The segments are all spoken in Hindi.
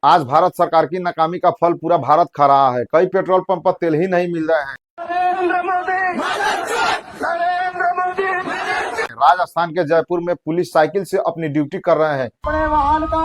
आज भारत सरकार की नाकामी का फल पूरा भारत खा रहा है। कई पेट्रोल पंप पर तेल ही नहीं मिल रहे हैं। नरेंद्र मोदी, नरेंद्र मोदी। राजस्थान के जयपुर में पुलिस साइकिल से अपनी ड्यूटी कर रहे हैं। अपने वाहन का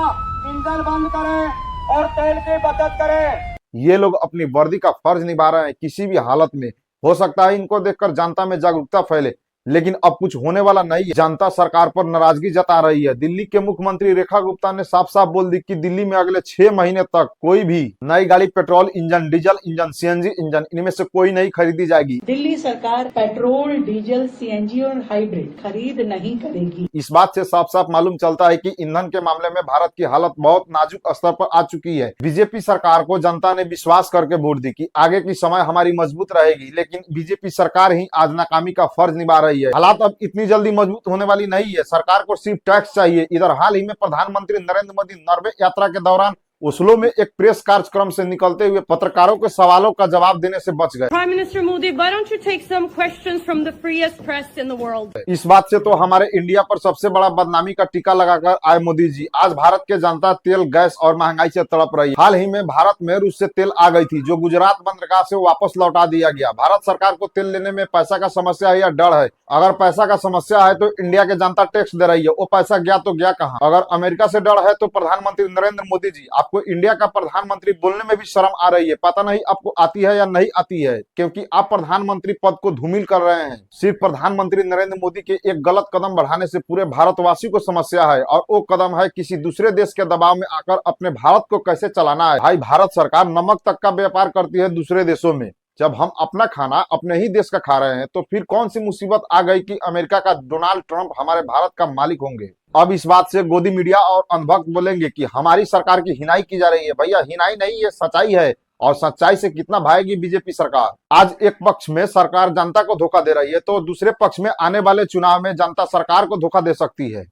इंजन बंद करें और तेल की बचत करें। ये लोग अपनी वर्दी का फर्ज निभा रहे हैं किसी भी हालत में। हो सकता है इनको देखकर जनता में जागरूकता फैले, लेकिन अब कुछ होने वाला नहीं है। जनता सरकार पर नाराजगी जता रही है। दिल्ली के मुख्यमंत्री रेखा गुप्ता ने साफ साफ बोल दी कि दिल्ली में अगले 6 महीने तक कोई भी नई गाड़ी petrol engine, diesel engine, CNG engine इनमें से कोई नहीं खरीदी जाएगी। दिल्ली सरकार पेट्रोल, डीजल, सीएनजी और हाइब्रिड खरीद नहीं करेगी। इस बात से साफ साफ मालूम चलता है कि ईंधन के मामले में भारत की हालत बहुत नाजुक स्तर पर आ चुकी है। बीजेपी सरकार को जनता ने विश्वास करके वोट दी कि आगे की समय हमारी मजबूत रहेगी, लेकिन बीजेपी सरकार ही आज नाकामी का फर्ज निभा रही है। हालात अब इतनी जल्दी मजबूत होने वाली नहीं है। सरकार को सिर्फ टैक्स चाहिए। इधर हाल ही में प्रधानमंत्री नरेंद्र मोदी नॉर्वे यात्रा के दौरान ओस्लो में एक प्रेस कार्यक्रम से निकलते हुए पत्रकारों के सवालों का जवाब देने से बच गए। Prime Minister Modi, why don't you take some questions from the freest press in the world? इस बात से तो हमारे इंडिया पर सबसे बड़ा बदनामी का टीका लगाकर आए मोदी जी। आज भारत के जनता तेल, गैस और महंगाई से तड़प रही है। हाल ही में भारत में रूस से तेल आ गई थी, जो गुजरात बंदरगाह से वापस लौटा दिया गया। भारत सरकार को तेल लेने में पैसा का समस्या है या डर है? अगर पैसा का समस्या है तो इंडिया के जनता टैक्स दे रही है, वो पैसा गया तो गया कहाँ? अगर अमेरिका से डर है तो प्रधानमंत्री नरेंद्र मोदी जी, आपको इंडिया का प्रधानमंत्री बोलने में भी शर्म आ रही है। पता नहीं आपको आती है या नहीं आती है, क्योंकि आप प्रधानमंत्री पद को धूमिल कर रहे हैं। सिर्फ प्रधानमंत्री नरेंद्र मोदी के एक गलत कदम बढ़ाने से पूरे भारतवासी को समस्या है, और वो कदम है किसी दूसरे देश के दबाव में आकर अपने भारत को कैसे चलाना है। भाई, भारत सरकार नमक तक का व्यापार करती है दूसरे देशों में। जब हम अपना खाना अपने ही देश का खा रहे हैं, तो फिर कौन सी मुसीबत आ गई कि अमेरिका का डोनाल्ड ट्रंप हमारे भारत का मालिक होंगे? अब इस बात से गोदी मीडिया और अंधभक्त बोलेंगे कि हमारी सरकार की हिनाई की जा रही है। भैया, हिनाई नहीं, ये सच्चाई है। और सच्चाई से कितना भागेगी बीजेपी सरकार? आज एक पक्ष में सरकार जनता को धोखा दे रही है, तो दूसरे पक्ष में आने वाले चुनाव में जनता सरकार को धोखा दे सकती है।